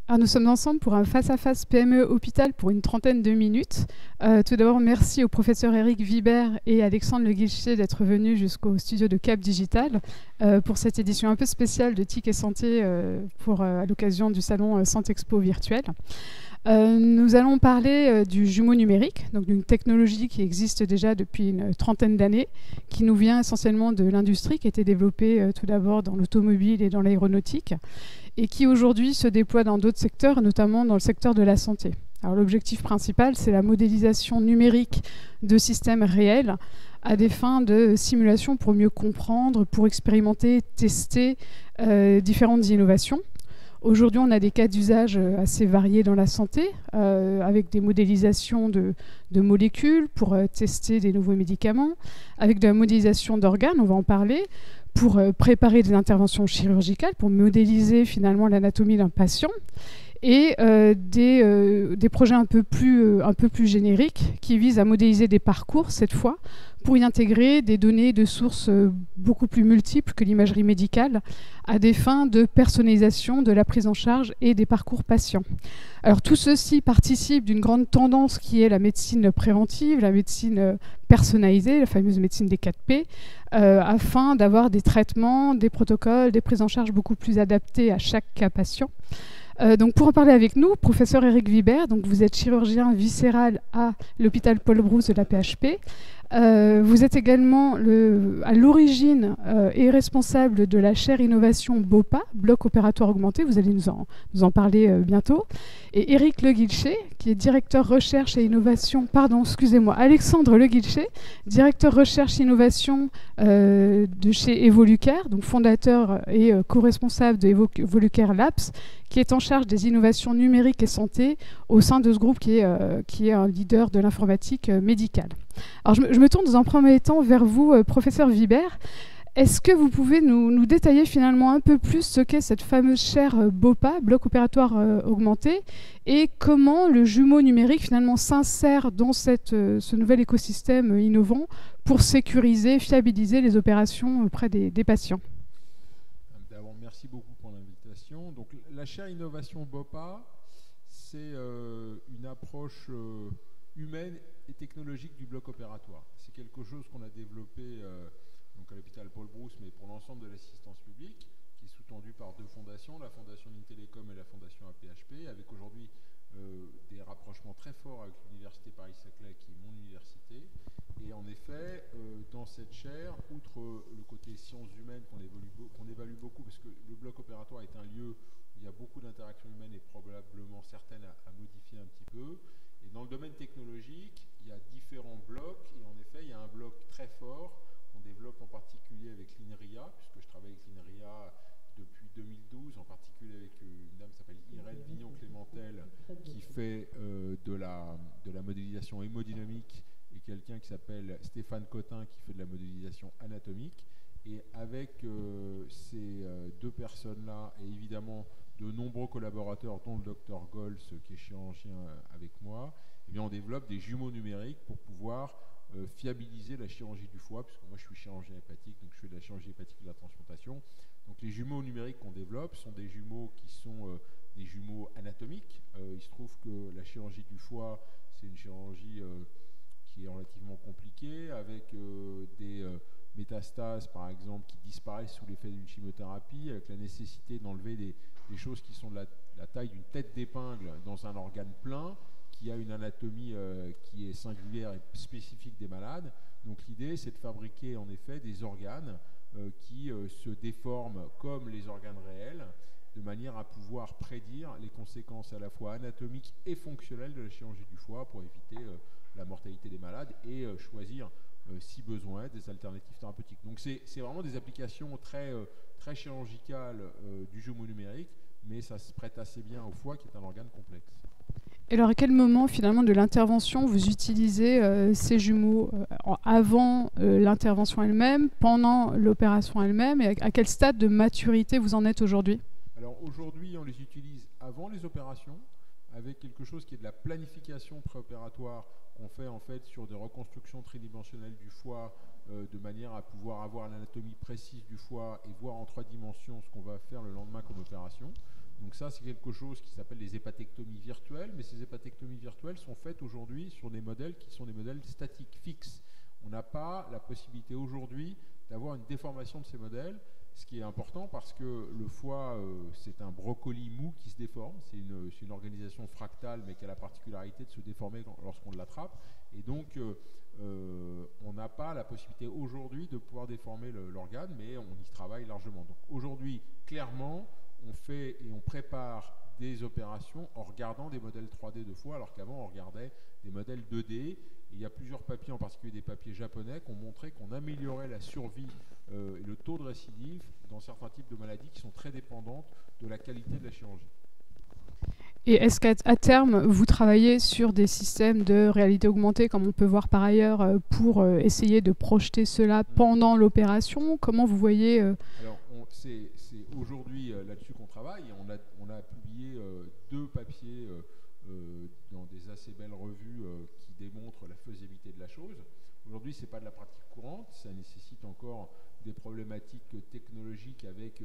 Alors, nous sommes ensemble pour un face-à-face PME Hôpital pour une trentaine de minutes. Tout d'abord, merci au professeur Eric Vibert et Alexandre Le Guilcher d'être venus jusqu'au studio de Cap Digital pour cette édition un peu spéciale de TIC et Santé à l'occasion du salon Santé Expo virtuel. Nous allons parler du jumeau numérique, donc d'une technologie qui existe déjà depuis une trentaine d'années, qui nous vient essentiellement de l'industrie, qui a été développée tout d'abord dans l'automobile et dans l'aéronautique, et qui aujourd'hui se déploie dans d'autres secteurs, notamment dans le secteur de la santé. Alors, l'objectif principal, c'est la modélisation numérique de systèmes réels à des fins de simulation pour mieux comprendre, pour expérimenter, tester différentes innovations. Aujourd'hui, on a des cas d'usage assez variés dans la santé, avec des modélisations de molécules pour tester des nouveaux médicaments, avec de la modélisation d'organes, on va en parler, pour préparer des interventions chirurgicales, pour modéliser finalement l'anatomie d'un patient, et des projets un peu plus génériques qui visent à modéliser des parcours, cette fois, pour y intégrer des données de sources beaucoup plus multiples que l'imagerie médicale, à des fins de personnalisation de la prise en charge et des parcours patients. Alors, tout ceci participe d'une grande tendance qui est la médecine préventive, la médecine personnalisée, la fameuse médecine des 4P, afin d'avoir des traitements, des protocoles, des prises en charge beaucoup plus adaptés à chaque cas patient. Donc pour en parler avec nous, professeur Eric Vibert, donc vous êtes chirurgien viscéral à l'hôpital Paul Brousse de la PHP. Vous êtes également à l'origine et responsable de la chaire innovation BOPA, bloc opératoire augmenté, vous allez nous en parler bientôt. Et Éric Le Guilcher, qui est directeur recherche et innovation, Alexandre Le Guilcher, directeur recherche et innovation de chez Evolucare, donc fondateur et co-responsable de Evolucare Labs, qui est en charge des innovations numériques et santé au sein de ce groupe qui est un leader de l'informatique médicale. Alors je me tourne dans un premier temps vers vous, professeur Vibert. Est-ce que vous pouvez nous détailler finalement un peu plus ce qu'est cette fameuse chaire BOPA, bloc opératoire augmenté, et comment le jumeau numérique finalement s'insère dans ce nouvel écosystème innovant pour sécuriser, fiabiliser les opérations auprès des patients? D'abord, merci beaucoup pour l'invitation. Donc, la chaire innovation BOPA, c'est une approche humaine et technologique du bloc opératoire. C'est quelque chose qu'on a développé donc à l'hôpital Paul Brousse, mais pour l'ensemble de l'assistance publique, qui est sous-tendu par deux fondations, la fondation Intélécom et la fondation APHP, avec aujourd'hui des rapprochements très forts avec l'université Paris-Saclay, qui est mon université. Et en effet, dans cette chaire, outre le côté sciences humaines qu'on évalue beaucoup, parce que le bloc opératoire est un lieu où il y a beaucoup d'interactions humaines et probablement certaines à modifier un petit peu. Et dans le domaine technologique, il y a différents blocs, et en effet, il y a un bloc très fort qu'on développe en particulier avec l'INRIA, puisque je travaille avec l'INRIA depuis 2012, en particulier avec une dame qui s'appelle Irène Vignon-Clémentel, qui fait de la modélisation hémodynamique, et quelqu'un qui s'appelle Stéphane Cotin, qui fait de la modélisation anatomique. Et avec ces deux personnes-là, et évidemment de nombreux collaborateurs, dont le docteur Gols, qui est chirurgien avec moi, eh bien on développe des jumeaux numériques pour pouvoir fiabiliser la chirurgie du foie, puisque moi je suis chirurgien hépatique, donc je fais de la chirurgie hépatique et de la transplantation. Donc les jumeaux numériques qu'on développe sont des jumeaux qui sont des jumeaux anatomiques. Il se trouve que la chirurgie du foie, c'est une chirurgie qui est relativement compliquée, avec des métastases, par exemple, qui disparaissent sous l'effet d'une chimiothérapie, avec la nécessité d'enlever des choses qui sont de la taille d'une tête d'épingle dans un organe plein, qui a une anatomie qui est singulière et spécifique des malades. Donc l'idée, c'est de fabriquer en effet des organes qui se déforment comme les organes réels, de manière à pouvoir prédire les conséquences à la fois anatomiques et fonctionnelles de la chirurgie du foie pour éviter la mortalité des malades et choisir, si besoin, des alternatives thérapeutiques. Donc c'est vraiment des applications très chirurgicales du jumeau numérique, mais ça se prête assez bien au foie, qui est un organe complexe. Et alors, à quel moment, finalement, de l'intervention, vous utilisez ces jumeaux avant l'intervention elle-même, pendant l'opération elle-même, et à quel stade de maturité vous en êtes aujourd'hui? Alors, aujourd'hui, on les utilise avant les opérations, avec quelque chose qui est de la planification préopératoire qu'on fait en fait sur des reconstructions tridimensionnelles du foie, de manière à pouvoir avoir l'anatomie précise du foie et voir en 3 dimensions ce qu'on va faire le lendemain comme opération. Donc ça, c'est quelque chose qui s'appelle les hépatectomies virtuelles, mais ces hépatectomies virtuelles sont faites aujourd'hui sur des modèles qui sont des modèles statiques, fixes. On n'a pas la possibilité aujourd'hui d'avoir une déformation de ces modèles, ce qui est important parce que le foie, c'est un brocoli mou qui se déforme. C'est une organisation fractale, mais qui a la particularité de se déformer lorsqu'on l'attrape. Et donc, on n'a pas la possibilité aujourd'hui de pouvoir déformer l'organe, mais on y travaille largement. Donc aujourd'hui, clairement, on fait et on prépare des opérations en regardant des modèles 3D de foie, alors qu'avant, on regardait des modèles 2D. Et il y a plusieurs papiers, en particulier des papiers japonais, qui ont montré qu'on améliorait la survie et le taux de récidive dans certains types de maladies qui sont très dépendantes de la qualité de la chirurgie. Et est-ce qu'à terme, vous travaillez sur des systèmes de réalité augmentée, comme on peut voir par ailleurs, pour essayer de projeter cela pendant l'opération? Comment vous voyez Alors, c'est aujourd'hui là-dessus qu'on travaille. On a publié 2 papiers dans des assez belles revues qui démontrent la faisabilité de la chose. Aujourd'hui, ce n'est pas de la pratique courante, ça nécessite encore des problématiques technologiques avec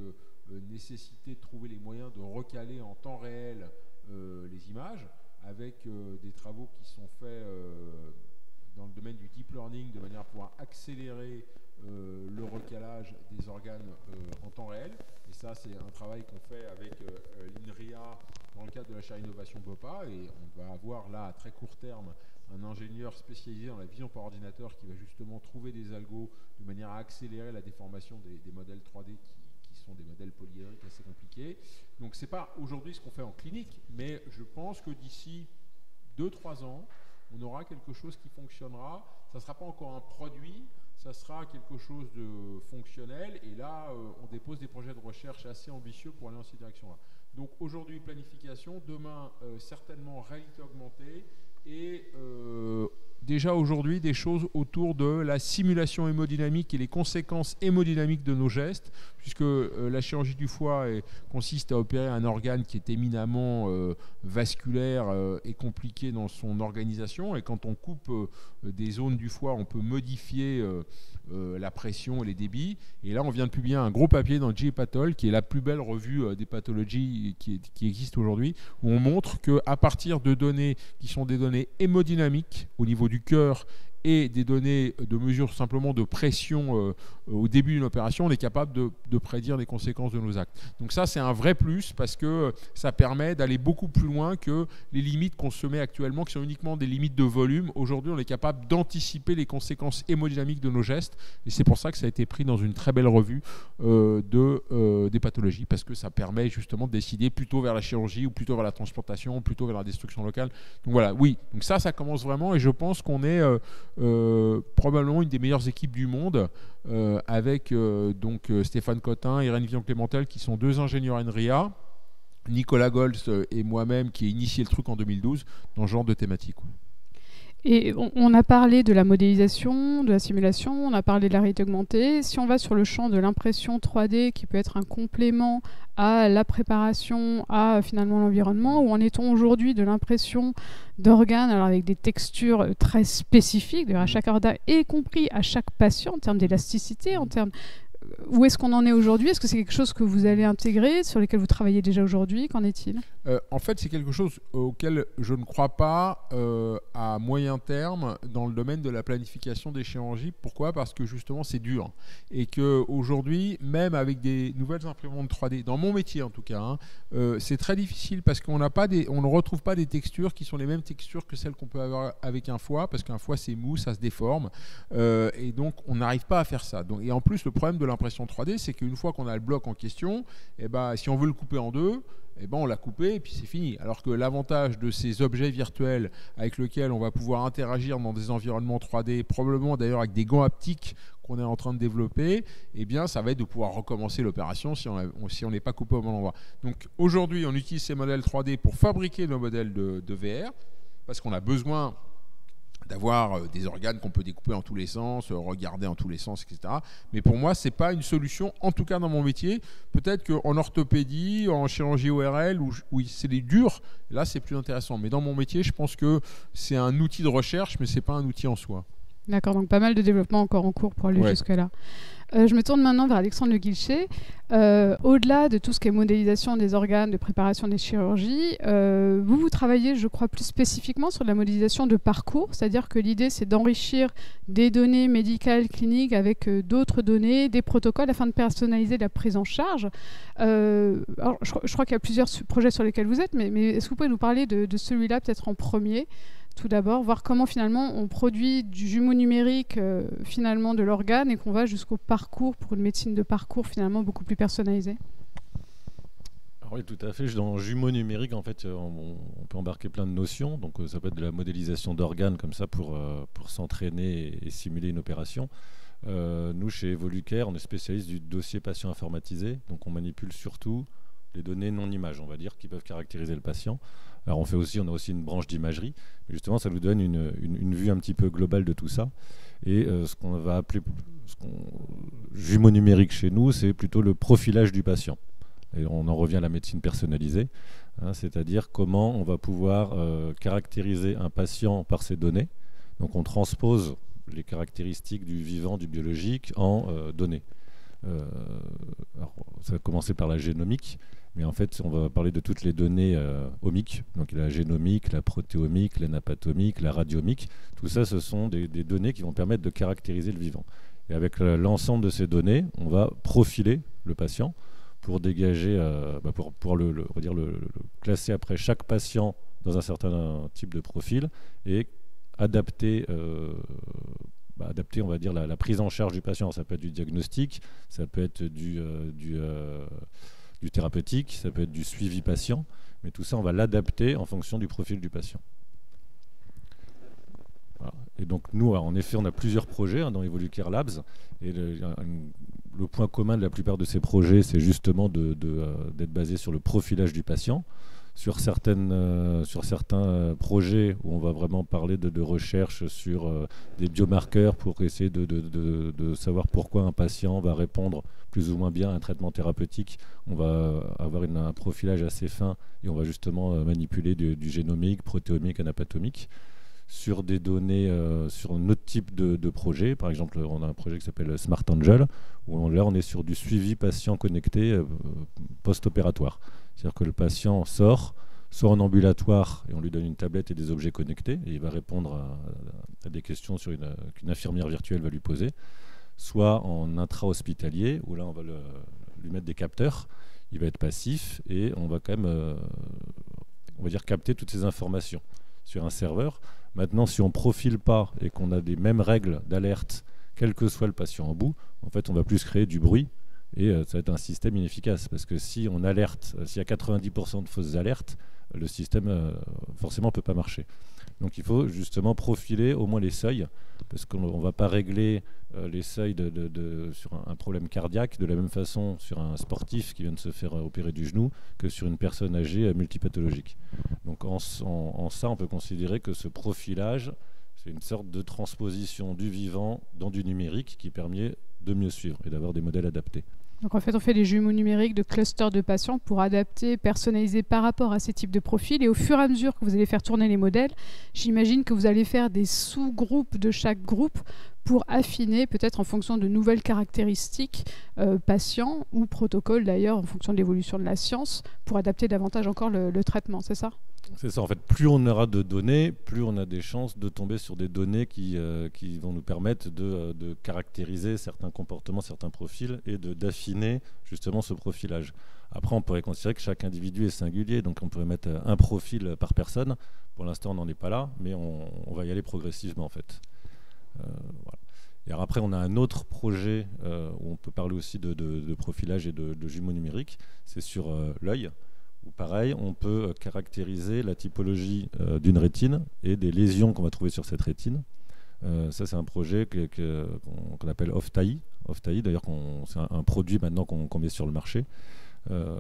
nécessité de trouver les moyens de recaler en temps réel les images, avec des travaux qui sont faits dans le domaine du deep learning de manière à pouvoir accélérer le recalage des organes en temps réel. Et ça, c'est un travail qu'on fait avec l'INRIA dans le cadre de la chaire innovation BOPA, et on va avoir là à très court terme un ingénieur spécialisé dans la vision par ordinateur qui va justement trouver des algos de manière à accélérer la déformation des modèles 3D qui sont des modèles polyédriques assez compliqués. Donc c'est pas aujourd'hui ce qu'on fait en clinique, mais je pense que d'ici 2-3 ans, on aura quelque chose qui fonctionnera. Ça ne sera pas encore un produit, ça sera quelque chose de fonctionnel, et là on dépose des projets de recherche assez ambitieux pour aller dans cette direction-là. Donc aujourd'hui planification, demain certainement réalité augmentée, et déjà aujourd'hui des choses autour de la simulation hémodynamique et les conséquences hémodynamiques de nos gestes, puisque la chirurgie du foie consiste à opérer un organe qui est éminemment vasculaire et compliqué dans son organisation, et quand on coupe des zones du foie, on peut modifier la pression et les débits. Et là, on vient de publier un gros papier dans J-Pathol, qui est la plus belle revue des pathologies qui existe aujourd'hui, où on montre qu'à partir de données qui sont des données hémodynamiques au niveau du cœur et des données de mesure simplement de pression au début d'une opération, on est capable de prédire les conséquences de nos actes. Donc ça, c'est un vrai plus, parce que ça permet d'aller beaucoup plus loin que les limites qu'on se met actuellement, qui sont uniquement des limites de volume. Aujourd'hui, on est capable d'anticiper les conséquences hémodynamiques de nos gestes, et c'est pour ça que ça a été pris dans une très belle revue des pathologies, parce que ça permet justement de décider plutôt vers la chirurgie, ou plutôt vers la transplantation, ou plutôt vers la destruction locale. Donc voilà, oui, donc ça commence vraiment, et je pense qu'on est probablement une des meilleures équipes du monde, avec donc Stéphane Cotin et Irène Villon-Clémentel, qui sont 2 ingénieurs INRIA, Nicolas Goltz et moi-même qui ai initié le truc en 2012 dans ce genre de thématique. Et on a parlé de la modélisation, de la simulation, on a parlé de la réalité augmentée. Si on va sur le champ de l'impression 3D, qui peut être un complément à la préparation, à finalement l'environnement, où en est-on aujourd'hui de l'impression d'organes, alors avec des textures très spécifiques, à chaque organe, y compris à chaque patient, en termes d'élasticité, en termes... Où est-ce qu'on en est aujourd'hui? Est-ce que c'est quelque chose que vous allez intégrer, sur lesquels vous travaillez déjà aujourd'hui? Qu'en est-il? En fait, c'est quelque chose auquel je ne crois pas à moyen terme dans le domaine de la planification des chirurgies. Pourquoi? Parce que justement, c'est dur. Et qu'aujourd'hui, même avec des nouvelles imprimantes 3D, dans mon métier en tout cas, c'est très difficile, parce qu'on ne retrouve pas des textures qui sont les mêmes textures que celles qu'on peut avoir avec un foie, parce qu'un foie, c'est mou, ça se déforme. Et donc, on n'arrive pas à faire ça. Donc, et en plus, le problème de l'impression 3D, c'est qu'une fois qu'on a le bloc en question, si on veut le couper en 2, on l'a coupé et puis c'est fini. Alors que l'avantage de ces objets virtuels avec lesquels on va pouvoir interagir dans des environnements 3D, probablement d'ailleurs avec des gants haptiques qu'on est en train de développer, ça va être de pouvoir recommencer l'opération si on n'est pas coupé au bon endroit. Donc aujourd'hui, on utilise ces modèles 3D pour fabriquer nos modèles de VR, parce qu'on a besoin d'avoir des organes qu'on peut découper en tous les sens, regarder en tous les sens, etc. Mais pour moi, ce n'est pas une solution, en tout cas dans mon métier. Peut-être qu'en orthopédie, en chirurgie ORL, où c'est des durs, là c'est plus intéressant. Mais dans mon métier, je pense que c'est un outil de recherche, mais ce n'est pas un outil en soi. D'accord, donc pas mal de développement encore en cours pour aller jusque-là. Je me tourne maintenant vers Alexandre Le Guilcher. Au-delà de tout ce qui est modélisation des organes, de préparation des chirurgies, vous travaillez, je crois, plus spécifiquement sur la modélisation de parcours, c'est-à-dire que l'idée, c'est d'enrichir des données médicales, cliniques, avec d'autres données, des protocoles, afin de personnaliser la prise en charge. Alors, je crois qu'il y a plusieurs projets sur lesquels vous êtes, mais est-ce que vous pouvez nous parler de celui-là, peut-être en premier ? Tout d'abord, voir comment finalement on produit du jumeau numérique finalement de l'organe et qu'on va jusqu'au parcours pour une médecine de parcours finalement beaucoup plus personnalisée. Alors oui, tout à fait. Dans jumeau numérique, en fait, on peut embarquer plein de notions. Donc ça peut être de la modélisation d'organes comme ça pour s'entraîner et simuler une opération. Nous, chez Evolucare, on est spécialiste du dossier patient informatisé. Donc on manipule surtout les données non-images, on va dire, qui peuvent caractériser le patient. Alors on a aussi une branche d'imagerie, mais justement ça nous donne une vue un petit peu globale de tout ça. Et ce qu'on va appeler jumeau numérique chez nous, c'est plutôt le profilage du patient. Et on en revient à la médecine personnalisée, hein, c'est-à-dire comment on va pouvoir caractériser un patient par ses données. Donc on transpose les caractéristiques du vivant, du biologique en données. Alors, ça va commencer par la génomique, mais en fait on va parler de toutes les données omiques, donc la génomique, la protéomique, l'anatomique, la radiomique. Tout ça, ce sont des données qui vont permettre de caractériser le vivant. Et avec l'ensemble de ces données, on va profiler le patient pour dégager, pour le classer après chaque patient dans un certain type de profil et adapter, on va dire, la prise en charge du patient. Ça peut être du diagnostic, ça peut être du thérapeutique, ça peut être du suivi patient, mais tout ça, on va l'adapter en fonction du profil du patient. Voilà. Et donc nous, en effet, on a plusieurs projets dans Evolucare Labs, et le point commun de la plupart de ces projets, c'est justement d'être basé sur le profilage du patient. Sur certains projets où on va vraiment parler de recherche sur des biomarqueurs pour essayer de savoir pourquoi un patient va répondre plus ou moins bien à un traitement thérapeutique, on va avoir un profilage assez fin et on va justement manipuler du génomique, protéomique, anatomique. Sur des données, sur un autre type de projet, par exemple, on a un projet qui s'appelle Smart Angel, où là on est sur du suivi patient connecté post-opératoire. C'est-à-dire que le patient sort, soit en ambulatoire et on lui donne une tablette et des objets connectés et il va répondre à des questions qu'une infirmière virtuelle va lui poser, soit en intra-hospitalier où là on va lui mettre des capteurs, il va être passif et on va quand même on va dire capter toutes ces informations sur un serveur. Maintenant, si on ne profile pas et qu'on a des mêmes règles d'alerte, quel que soit le patient en bout, en fait on va plus créer du bruit. Et ça va être un système inefficace parce que si on alerte, s'il y a 90% de fausses alertes, le système forcément ne peut pas marcher. Donc il faut justement profiler au moins les seuils parce qu'on ne va pas régler les seuils sur un problème cardiaque de la même façon sur un sportif qui vient de se faire opérer du genou que sur une personne âgée multipathologique. Donc en ça, on peut considérer que ce profilage, c'est une sorte de transposition du vivant dans du numérique qui permet de mieux suivre et d'avoir des modèles adaptés. Donc en fait, on fait des jumeaux numériques de clusters de patients pour adapter, personnaliser par rapport à ces types de profils. Et au fur et à mesure que vous allez faire tourner les modèles, j'imagine que vous allez faire des sous-groupes de chaque groupe pour affiner, peut-être en fonction de nouvelles caractéristiques patients ou protocoles d'ailleurs, en fonction de l'évolution de la science, pour adapter davantage encore le traitement, c'est ça ? C'est ça, en fait, plus on aura de données, plus on a des chances de tomber sur des données qui vont nous permettre de caractériser certains comportements, certains profils et d'affiner justement ce profilage. Après, on pourrait considérer que chaque individu est singulier, donc on pourrait mettre un profil par personne. Pour l'instant, on n'en est pas là, mais on va y aller progressivement en fait. Voilà. Et alors après, on a un autre projet où on peut parler aussi de profilage et de jumeaux numériques, c'est sur l'œil. Où pareil, on peut caractériser la typologie d'une rétine et des lésions qu'on va trouver sur cette rétine. Ça, c'est un projet qu'on appelle OFTAI. OFTAI, d'ailleurs, c'est un produit maintenant qu'on met sur le marché,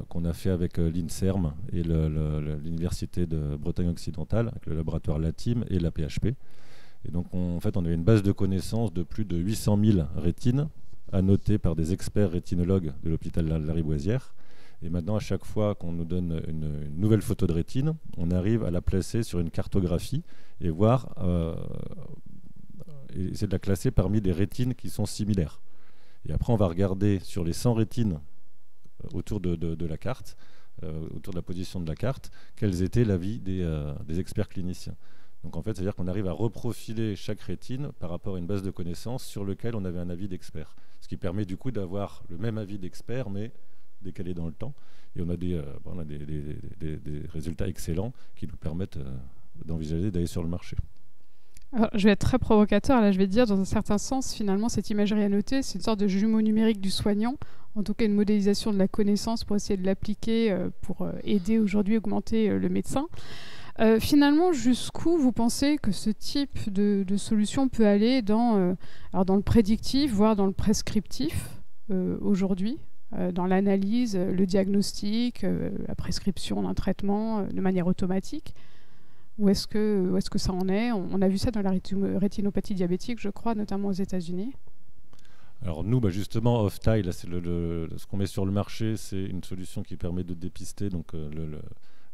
qu'on a fait avec l'INSERM et l'Université de Bretagne occidentale, avec le laboratoire LATIM et la PHP. Et donc, en fait, on avait une base de connaissances de plus de 800 000 rétines, annotées par des experts rétinologues de l'hôpital Lariboisière. Et maintenant, à chaque fois qu'on nous donne une nouvelle photo de rétine, on arrive à la placer sur une cartographie et voir, et essayer de la classer parmi des rétines qui sont similaires. Et après, on va regarder sur les 100 rétines autour de la carte, autour de la position de la carte, quels étaient l'avis des experts cliniciens. Donc en fait, c'est-à-dire qu'on arrive à reprofiler chaque rétine par rapport à une base de connaissances sur lequel on avait un avis d'expert. Ce qui permet du coup d'avoir le même avis d'expert, mais décalé dans le temps. Et on a des résultats excellents qui nous permettent d'envisager d'aller sur le marché. Alors, je vais être très provocateur, là je vais dire, dans un certain sens, finalement, cette imagerie annotée, c'est une sorte de jumeau numérique du soignant, en tout cas une modélisation de la connaissance pour essayer de l'appliquer, pour aider aujourd'hui à augmenter le médecin. Finalement, jusqu'où vous pensez que ce type de solution peut aller dans le prédictif, voire dans le prescriptif aujourd'hui, dans l'analyse, le diagnostic, la prescription d'un traitement de manière automatique? Où est-ce que ça en est? On a vu ça dans la rétinopathie diabétique, je crois, notamment aux États-Unis. Alors nous, justement, Oftai, là, ce qu'on met sur le marché, c'est une solution qui permet de dépister donc,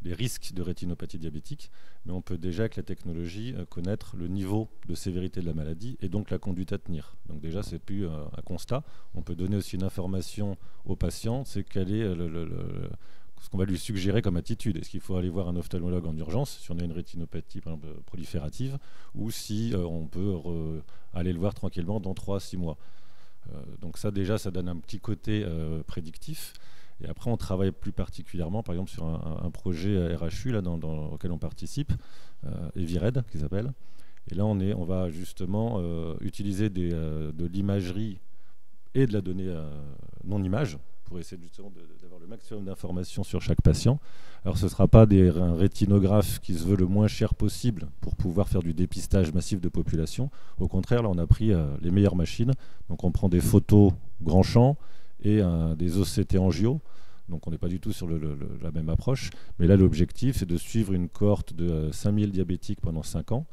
les risques de rétinopathie diabétique, mais on peut déjà, avec la technologie, connaître le niveau de sévérité de la maladie et donc la conduite à tenir. Donc déjà, c'est plus un constat. On peut donner aussi une information au patient, c'est quel est ce qu'on va lui suggérer comme attitude. Est-ce qu'il faut aller voir un ophtalmologue en urgence si on a une rétinopathie par exemple, proliférative, ou si on peut aller le voir tranquillement dans 3 à 6 mois. Donc ça déjà, ça donne un petit côté prédictif. Et après, on travaille plus particulièrement, par exemple, sur un projet RHU là, auquel on participe, Evired, qui s'appelle. Et là, on va justement utiliser de l'imagerie et de la donnée non-image pour essayer justement d'avoir le maximum d'informations sur chaque patient. Alors, ce ne sera pas un rétinographe qui se veut le moins cher possible pour pouvoir faire du dépistage massif de population. Au contraire, là, on a pris les meilleures machines. Donc, on prend des photos grand champ et des OCT angio. Donc on n'est pas du tout sur la même approche. Mais là, l'objectif, c'est de suivre une cohorte de 5000 diabétiques pendant 5 ans,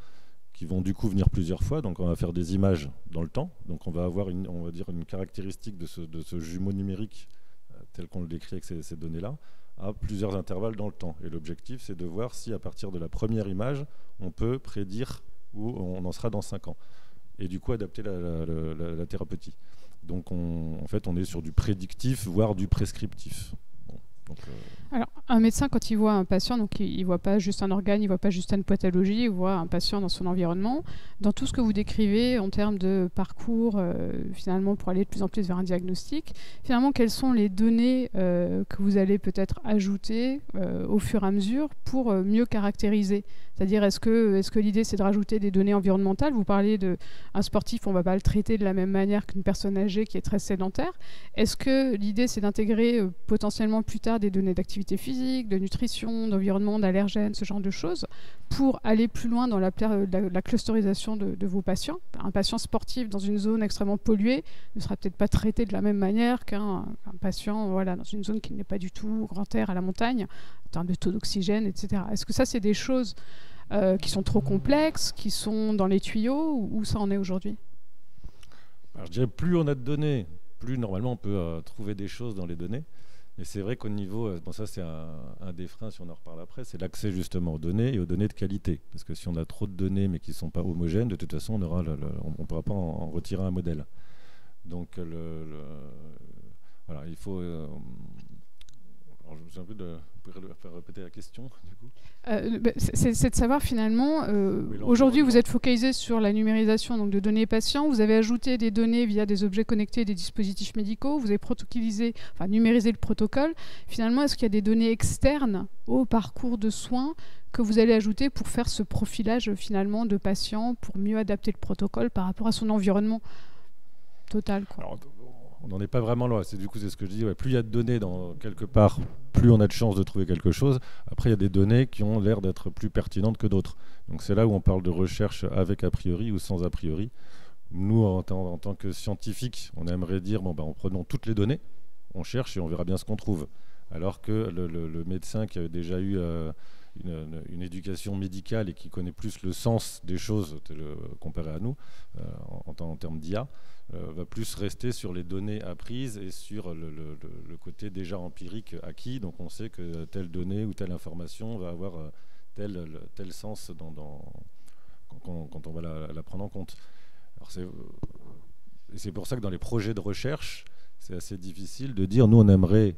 qui vont du coup venir plusieurs fois. Donc on va faire des images dans le temps. Donc on va avoir une caractéristique de ce jumeau numérique, tel qu'on le décrit avec ces données-là, à plusieurs intervalles dans le temps. Et l'objectif, c'est de voir si à partir de la première image, on peut prédire où on en sera dans 5 ans. Et du coup, adapter la thérapeutie. Donc en fait, on est sur du prédictif, voire du prescriptif. Bon, Alors, un médecin, quand il voit un patient, donc il ne voit pas juste un organe, il ne voit pas juste une pathologie, il voit un patient dans son environnement. Dans tout ce que vous décrivez en termes de parcours, finalement, pour aller de plus en plus vers un diagnostic, finalement, quelles sont les données que vous allez peut-être ajouter au fur et à mesure pour mieux caractériser? C'est-à-dire, est-ce que l'idée, c'est de rajouter des données environnementales? Vous parlez d'un sportif, on ne va pas le traiter de la même manière qu'une personne âgée qui est très sédentaire. Est-ce que l'idée, c'est d'intégrer potentiellement plus tard des données d'activité physique, de nutrition, d'environnement, d'allergènes, ce genre de choses, pour aller plus loin dans la clusterisation de vos patients? Un patient sportif dans une zone extrêmement polluée ne sera peut-être pas traité de la même manière qu'un patient dans une zone qui n'est pas du tout grand air à la montagne, en termes de taux d'oxygène, etc. Est-ce que ça, c'est des choses qui sont trop complexes, qui sont dans les tuyaux, ou ça en est aujourd'hui? Alors, je dirais plus on a de données, plus normalement on peut trouver des choses dans les données. Mais c'est vrai qu'au niveau, ça c'est un des freins, si on en reparle après, c'est l'accès justement aux données et aux données de qualité. Parce que si on a trop de données mais qui ne sont pas homogènes, de toute façon on ne pourra pas en retirer un modèle. Donc voilà, il faut... alors, je me souviens un peu vous pouvez faire répéter la question du coup. C'est de savoir finalement, aujourd'hui vous êtes focalisé sur la numérisation donc, de données patients, vous avez ajouté des données via des objets connectés, des dispositifs médicaux, vous avez numérisé le protocole. Finalement, est-ce qu'il y a des données externes au parcours de soins que vous allez ajouter pour faire ce profilage finalement de patients, pour mieux adapter le protocole par rapport à son environnement total, quoi? Alors, on n'en est pas vraiment là. C'est ce que je dis. Ouais, plus il y a de données quelque part, plus on a de chances de trouver quelque chose. Après, il y a des données qui ont l'air d'être plus pertinentes que d'autres. Donc c'est là où on parle de recherche avec a priori ou sans a priori. Nous, en tant que scientifiques, on aimerait dire, en prenant toutes les données, on cherche et on verra bien ce qu'on trouve. Alors que le médecin qui a déjà eu une éducation médicale et qui connaît plus le sens des choses comparé à nous, en termes d'IA, va plus rester sur les données apprises et sur le côté déjà empirique acquis. Donc on sait que telle donnée ou telle information va avoir tel sens quand on va la prendre en compte. Alors Et c'est pour ça que dans les projets de recherche, c'est assez difficile de dire, nous on aimerait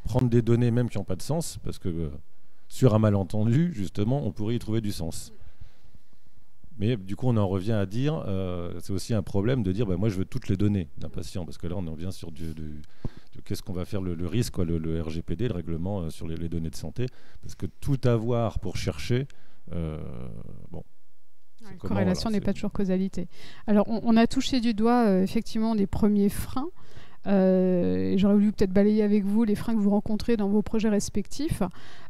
prendre des données même qui n'ont pas de sens, parce que sur un malentendu, justement, on pourrait y trouver du sens. Mais du coup, on en revient à dire, c'est aussi un problème de dire, moi je veux toutes les données d'un patient, parce que là on en vient sur qu'est-ce qu'on va faire le risque, quoi, le RGPD, le règlement sur les données de santé, parce que tout avoir pour chercher, bon. Corrélation n'est pas toujours causalité. Alors, on a touché du doigt effectivement des premiers freins. J'aurais voulu peut-être balayer avec vous les freins que vous rencontrez dans vos projets respectifs.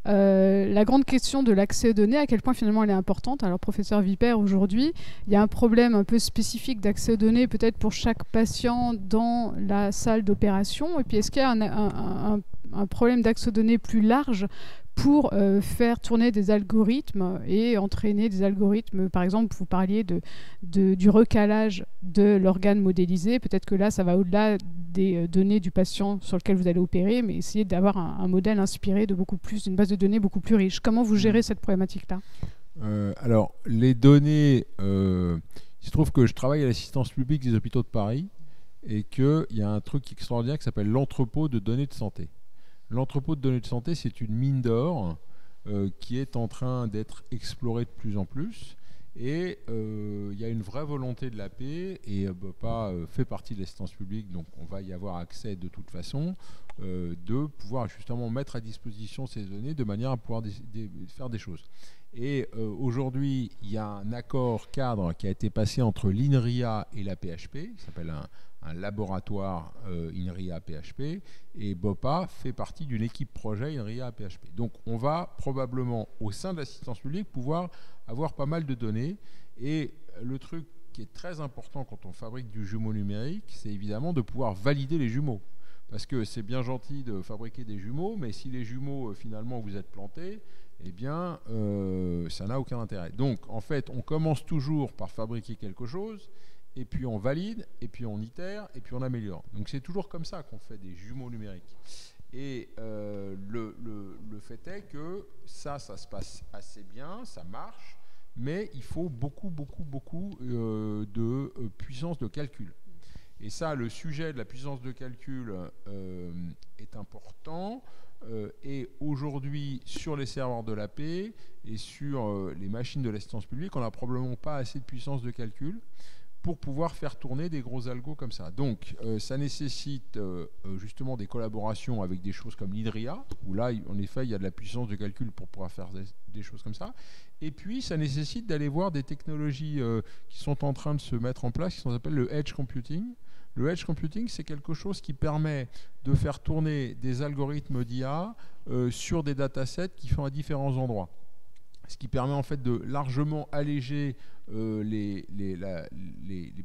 La grande question de l'accès aux données, à quel point finalement elle est importante. Alors, professeur Vibert, aujourd'hui, il y a un problème un peu spécifique d'accès aux données, peut-être pour chaque patient dans la salle d'opération. Et puis, est-ce qu'il y a un problème d'accès aux données plus large pour faire tourner des algorithmes et entraîner des algorithmes? Par exemple, vous parliez du recalage de l'organe modélisé. Peut-être que là, ça va au-delà des données du patient sur lequel vous allez opérer, mais essayer d'avoir un modèle inspiré d'une base de données beaucoup plus riche. Comment vous gérez cette problématique-là? Alors, les données, il se trouve que je travaille à l'assistance publique des hôpitaux de Paris et qu'il y a un truc extraordinaire qui s'appelle l'entrepôt de données de santé. L'entrepôt de données de santé, c'est une mine d'or qui est en train d'être explorée de plus en plus. Et il y a une vraie volonté de l'AP, et BOPA fait partie de l'assistance publique, donc on va y avoir accès de toute façon, de pouvoir justement mettre à disposition ces données de manière à pouvoir faire des choses. Et aujourd'hui, il y a un accord cadre qui a été passé entre l'INRIA et la PHP, qui s'appelle un laboratoire INRIA-PHP, et BOPA fait partie d'une équipe projet INRIA-PHP. Donc on va probablement, au sein de l'assistance publique, pouvoir avoir pas mal de données. Et le truc qui est très important quand on fabrique du jumeau numérique, c'est évidemment de pouvoir valider les jumeaux. Parce que c'est bien gentil de fabriquer des jumeaux, mais si les jumeaux, finalement, vous êtes plantés, eh bien, ça n'a aucun intérêt. Donc, en fait, on commence toujours par fabriquer quelque chose, et puis on valide, et puis on itère, et puis on améliore. Donc, c'est toujours comme ça qu'on fait des jumeaux numériques. Et le fait est que ça se passe assez bien, ça marche, mais il faut beaucoup de puissance de calcul. Et ça, le sujet de la puissance de calcul est important. Et aujourd'hui, sur les serveurs de l'AP et sur les machines de l'assistance publique, on n'a probablement pas assez de puissance de calcul pour pouvoir faire tourner des gros algos comme ça. Donc, ça nécessite justement des collaborations avec des choses comme l'INRIA, où là, en effet, il y a de la puissance de calcul pour pouvoir faire des choses comme ça. Et puis, ça nécessite d'aller voir des technologies qui sont en train de se mettre en place, qui s'appelle le edge computing. Le edge computing, c'est quelque chose qui permet de faire tourner des algorithmes d'IA sur des datasets qui sont à différents endroits. Ce qui permet en fait de largement alléger les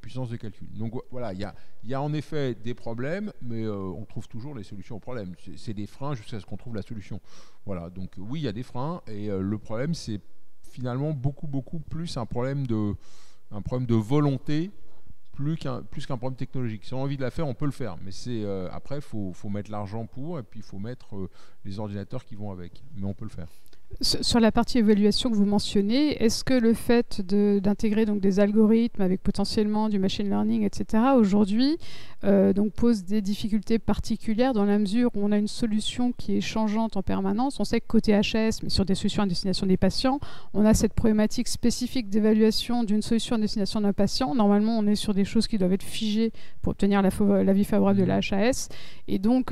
puissances de calcul. Donc voilà, il y a en effet des problèmes, mais on trouve toujours les solutions aux problèmes. C'est des freins jusqu'à ce qu'on trouve la solution. Voilà, donc oui, il y a des freins, et le problème, c'est finalement beaucoup plus un problème de volonté, plus qu'un problème technologique. Si on a envie de la faire, on peut le faire, mais après, il faut mettre l'argent pour, et puis il faut mettre les ordinateurs qui vont avec, mais on peut le faire. Sur la partie évaluation que vous mentionnez, est-ce que le fait d'intégrer donc des algorithmes avec potentiellement du machine learning, etc., aujourd'hui, donc pose des difficultés particulières dans la mesure où on a une solution qui est changeante en permanence? On sait que côté HAS, mais sur des solutions à destination des patients, on a cette problématique spécifique d'évaluation d'une solution à destination d'un patient. Normalement, on est sur des choses qui doivent être figées pour obtenir l'avis favorable de la HAS. Et donc,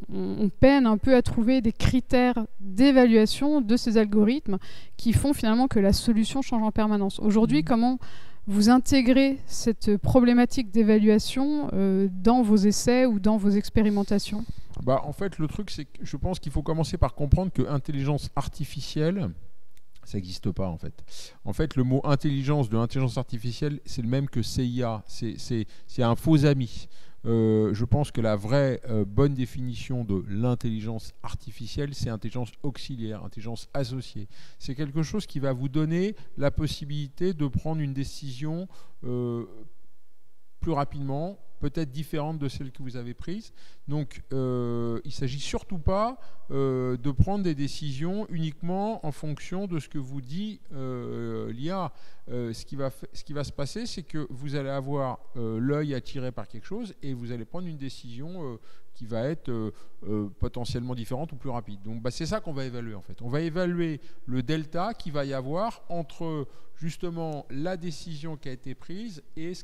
on peine un peu à trouver des critères d'évaluation de ces algorithmes qui font finalement que la solution change en permanence. Aujourd'hui, comment vous intégrez cette problématique d'évaluation dans vos essais ou dans vos expérimentations? En fait, le truc, c'est que je pense qu'il faut commencer par comprendre que intelligence artificielle, ça n'existe pas en fait. En fait, le mot intelligence de l'intelligence artificielle, c'est le même que CIA. C'est un faux ami. Je pense que la vraie bonne définition de l'intelligence artificielle, c'est intelligence auxiliaire, intelligence associée. C'est quelque chose qui va vous donner la possibilité de prendre une décision plus rapidement, peut-être différentes de celles que vous avez prises. Donc, il ne s'agit surtout pas de prendre des décisions uniquement en fonction de ce que vous dit l'IA. Ce qui va se passer, c'est que vous allez avoir l'œil attiré par quelque chose et vous allez prendre une décision qui va être potentiellement différente ou plus rapide. Donc c'est ça qu'on va évaluer en fait. On va évaluer le delta qu'il va y avoir entre justement la décision qui a été prise et ce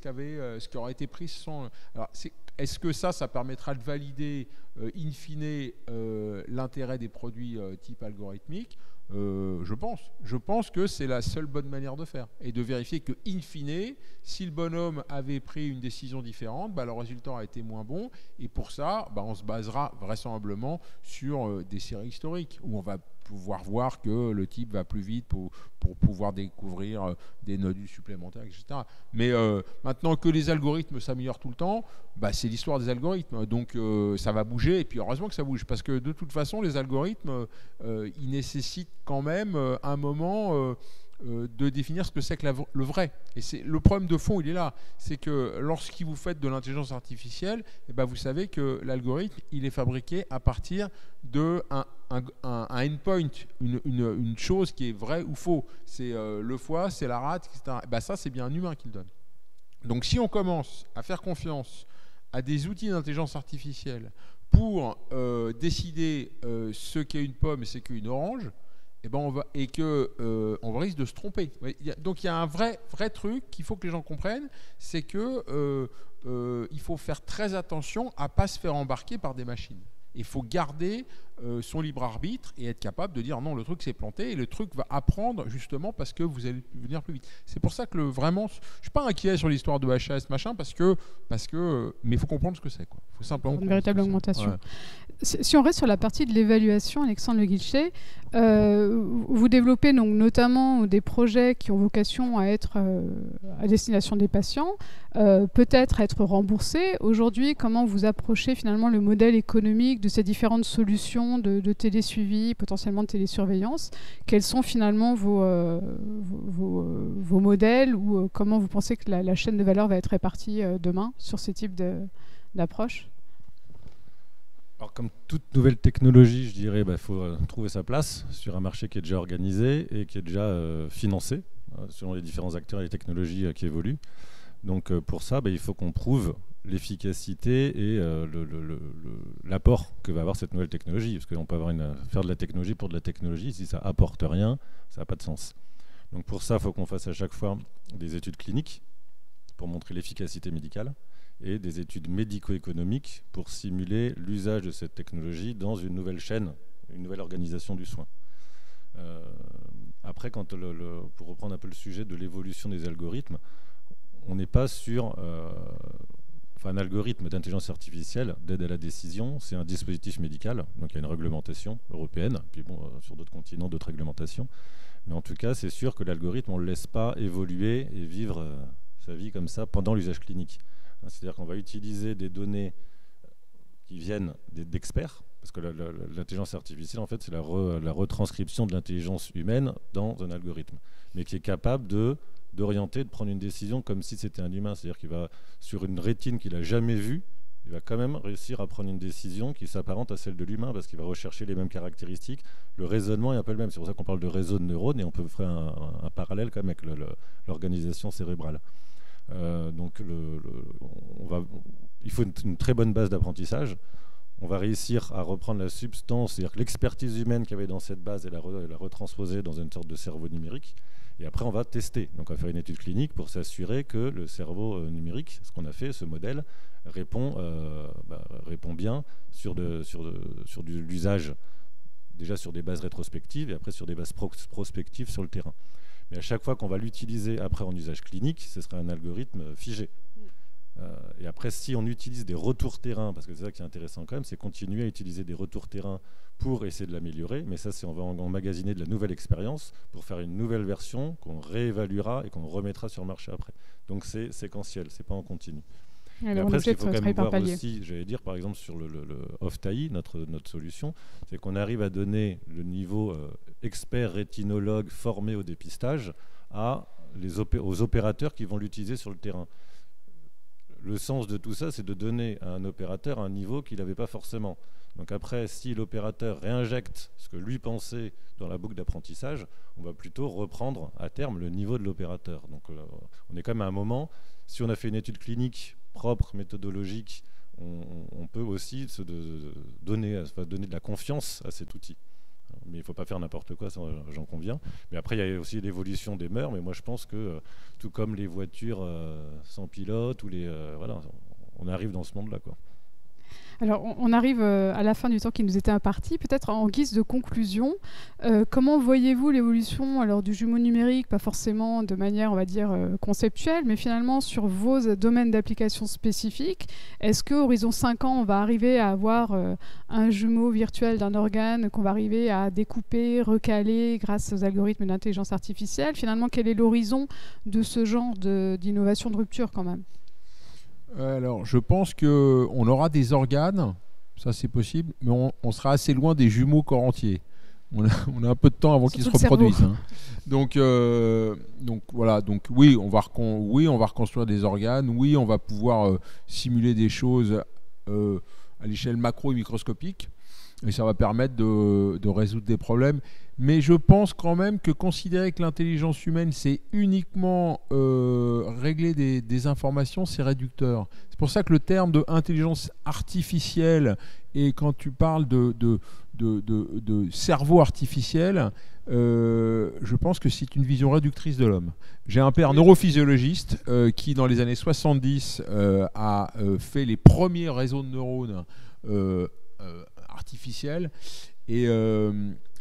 qui aurait été pris sans... Alors, est-ce que ça permettra de valider in fine l'intérêt des produits type algorithmique? Je pense que c'est la seule bonne manière de faire et de vérifier que in fine, si le bonhomme avait pris une décision différente, le résultat a été moins bon, et pour ça on se basera vraisemblablement sur des séries historiques où on va pouvoir voir que le type va plus vite pour pouvoir découvrir des nodus supplémentaires, etc. Mais maintenant que les algorithmes s'améliorent tout le temps, c'est l'histoire des algorithmes. Donc ça va bouger, et puis heureusement que ça bouge, parce que de toute façon, les algorithmes, ils nécessitent quand même un moment de définir ce que c'est que le vrai. Et le problème de fond, il est là. C'est que lorsque vous faites de l'intelligence artificielle, vous savez que l'algorithme, il est fabriqué à partir d'un endpoint, une chose qui est vraie ou faux. C'est le foie, c'est la rate, etc. Ça, c'est bien un humain qui le donne. Donc si on commence à faire confiance à des outils d'intelligence artificielle pour décider ce qu'est une pomme et ce qu'est une orange, on risque de se tromper. Donc il y a un vrai truc qu'il faut que les gens comprennent, c'est que il faut faire très attention à ne pas se faire embarquer par des machines. Il faut garder son libre arbitre et être capable de dire non, le truc s'est planté, et le truc va apprendre justement parce que vous allez venir plus vite. C'est pour ça que vraiment, je ne suis pas inquiet sur l'histoire de HAS machin, mais il faut comprendre ce que c'est. Il faut simplement une véritable augmentation. Ouais. Si on reste sur la partie de l'évaluation, Alexandre Le Guilcher, vous développez donc notamment des projets qui ont vocation à être à destination des patients, peut-être être remboursés. Aujourd'hui, comment vous approchez finalement le modèle économique de ces différentes solutions de télésuivi, potentiellement de télésurveillance? Quels sont finalement vos modèles, ou comment vous pensez que la chaîne de valeur va être répartie demain sur ce type d'approche? Alors, comme toute nouvelle technologie, je dirais, faut trouver sa place sur un marché qui est déjà organisé et qui est déjà financé selon les différents acteurs et les technologies qui évoluent. Donc pour ça, il faut qu'on prouve l'efficacité et l'apport que va avoir cette nouvelle technologie. Parce qu'on peut faire de la technologie pour de la technologie, si ça apporte rien, ça n'a pas de sens. Donc pour ça, il faut qu'on fasse à chaque fois des études cliniques pour montrer l'efficacité médicale, et des études médico-économiques pour simuler l'usage de cette technologie dans une nouvelle chaîne, une nouvelle organisation du soin. Après, pour reprendre un peu le sujet de l'évolution des algorithmes, on n'est pas sur... un algorithme d'intelligence artificielle d'aide à la décision, c'est un dispositif médical, donc il y a une réglementation européenne, puis sur d'autres continents, d'autres réglementations. Mais en tout cas, c'est sûr que l'algorithme, on ne le laisse pas évoluer et vivre sa vie comme ça pendant l'usage clinique. C'est-à-dire qu'on va utiliser des données qui viennent d'experts, parce que l'intelligence artificielle, en fait, c'est la retranscription de l'intelligence humaine dans un algorithme, mais qui est capable d'orienter, de prendre une décision comme si c'était un humain. C'est-à-dire qu'il va, sur une rétine qu'il n'a jamais vue, il va quand même réussir à prendre une décision qui s'apparente à celle de l'humain, parce qu'il va rechercher les mêmes caractéristiques. Le raisonnement est un peu le même. C'est pour ça qu'on parle de réseau de neurones, et on peut faire un parallèle quand même avec l'organisation cérébrale. Donc il faut une très bonne base d'apprentissage. On va réussir à reprendre la substance, c'est-à-dire que l'expertise humaine qu'il y avait dans cette base, et la retransposer dans une sorte de cerveau numérique. Et après, on va tester. Donc, on va faire une étude clinique pour s'assurer que le cerveau numérique, ce qu'on a fait, ce modèle, répond bien sur l'usage, déjà sur des bases rétrospectives, et après sur des bases prospectives sur le terrain. Mais à chaque fois qu'on va l'utiliser après en usage clinique, ce sera un algorithme figé. Et après, si on utilise des retours terrain, parce que c'est ça qui est intéressant quand même, c'est continuer à utiliser des retours terrain pour essayer de l'améliorer, mais ça, on va emmagasiner de la nouvelle expérience pour faire une nouvelle version qu'on réévaluera et qu'on remettra sur le marché après. Donc c'est séquentiel, c'est pas en continu. Et après, ce qu'il faut quand même voir aussi, j'allais dire par exemple sur le Optaï, notre solution, c'est qu'on arrive à donner le niveau expert rétinologue formé au dépistage aux opérateurs qui vont l'utiliser sur le terrain. le sens de tout ça, c'est de donner à un opérateur un niveau qu'il n'avait pas forcément. Donc après, si l'opérateur réinjecte ce que lui pensait dans la boucle d'apprentissage, on va plutôt reprendre à terme le niveau de l'opérateur. Donc on est quand même à un moment, si on a fait une étude clinique propre, méthodologique, on peut aussi donner de la confiance à cet outil. Mais il ne faut pas faire n'importe quoi, j'en conviens. Mais après, il y a aussi l'évolution des mœurs. Mais moi, je pense que, tout comme les voitures sans pilote, ou voilà, on arrive dans ce monde-là, quoi. Alors, on arrive à la fin du temps qui nous était imparti. Peut-être en guise de conclusion, comment voyez-vous l'évolution alors, du jumeau numérique, pas forcément de manière, on va dire, conceptuelle, mais finalement sur vos domaines d'application spécifiques? Est-ce qu'à horizon 5 ans, on va arriver à avoir un jumeau virtuel d'un organe qu'on va arriver à découper, recaler grâce aux algorithmes d'intelligence artificielle? Finalement, quel est l'horizon de ce genre d'innovation de rupture quand même? Alors, je pense qu'on aura des organes, ça c'est possible, mais on sera assez loin des jumeaux corps entiers. On a un peu de temps avant qu'ils se reproduisent. Hein. Donc voilà. Donc oui, on va reconstruire des organes. Oui, on va pouvoir simuler des choses à l'échelle macro et microscopique. Et ça va permettre de résoudre des problèmes. Mais je pense quand même que considérer que l'intelligence humaine, c'est uniquement régler des informations, c'est réducteur. C'est pour ça que le terme de intelligence artificielle, et quand tu parles de cerveau artificiel, je pense que c'est une vision réductrice de l'homme. J'ai un père neurophysiologiste qui, dans les années 70, a fait les premiers réseaux de neurones artificiels. Et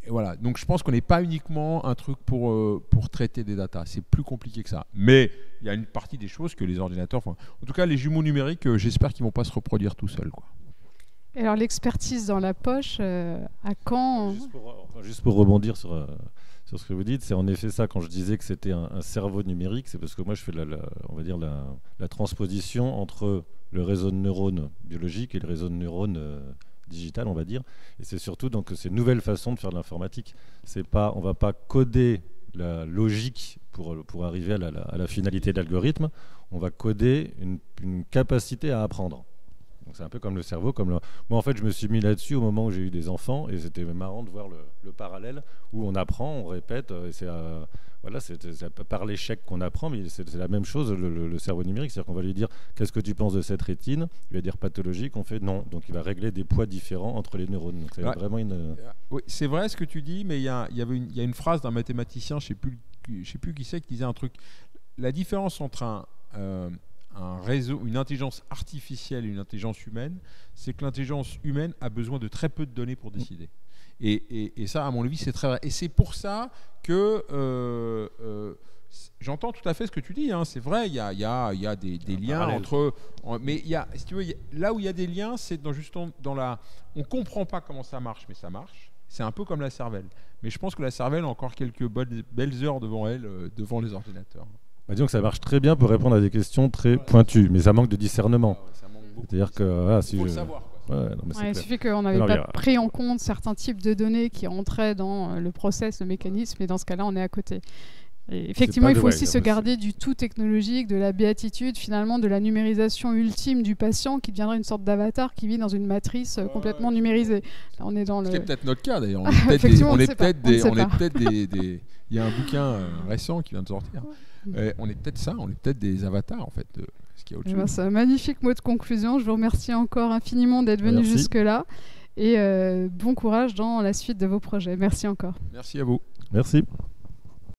voilà. Donc je pense qu'on n'est pas uniquement un truc pour traiter des datas. C'est plus compliqué que ça. Mais il y a une partie des choses que les ordinateurs font. En tout cas, les jumeaux numériques, j'espère qu'ils ne vont pas se reproduire tout seuls, quoi. Et alors l'expertise dans la poche, à quand? Juste pour rebondir sur ce que vous dites, c'est en effet ça. Quand je disais que c'était un cerveau numérique, c'est parce que moi je fais on va dire la transposition entre le réseau de neurones biologiques et le réseau de neurones digital, on va dire. Et c'est surtout donc c'est une nouvelle façon de faire de l'informatique. On va pas coder la logique pour arriver à la finalité de l'algorithme. On va coder une capacité à apprendre. Donc c'est un peu comme le cerveau. Moi, en fait, je me suis mis là-dessus au moment où j'ai eu des enfants, et c'était marrant de voir le parallèle où on apprend, on répète. Et c'est par l'échec qu'on apprend, mais c'est la même chose, le cerveau numérique. C'est-à-dire qu'on va lui dire « Qu'est-ce que tu penses de cette rétine ?» Il va dire « Pathologique », on fait « Non ». Donc il va régler des poids différents entre les neurones. Donc c'est vraiment une... Oui, c'est vrai ce que tu dis, mais il y a une phrase d'un mathématicien, je ne sais plus qui c'est, qui disait un truc. La différence entre un réseau, une intelligence artificielle et une intelligence humaine, c'est que l'intelligence humaine a besoin de très peu de données pour décider. Et ça, à mon avis, c'est très vrai. Et c'est pour ça que j'entends tout à fait ce que tu dis. Hein. C'est vrai, il y a des liens entre... Mais si tu veux, là où il y a des liens, c'est justement dans la... On ne comprend pas comment ça marche, mais ça marche. C'est un peu comme la cervelle. Mais je pense que la cervelle a encore quelques belles heures devant elle, devant les ordinateurs. Disons que ça marche très bien pour répondre à des questions très pointues, mais ça manque de discernement. C'est-à-dire que voilà, si faut le savoir. Il suffit qu'on n'avait pas pris en compte certains types de données qui rentraient dans le process, le mécanisme, et dans ce cas-là, on est à côté. Et effectivement, il faut aussi se garder du tout technologique, de la béatitude, finalement, de la numérisation ultime du patient qui deviendrait une sorte d'avatar qui vit dans une matrice complètement numérisée. Là, on est dans C'est peut-être notre cas d'ailleurs. Il y a un bouquin récent qui vient de sortir. On est peut-être ça, on est peut-être des avatars en fait. Ce qu'il y a au-dessus. C'est un magnifique mot de conclusion. Je vous remercie encore infiniment d'être venu jusque-là. Et bon courage dans la suite de vos projets. Merci encore. Merci à vous. Merci.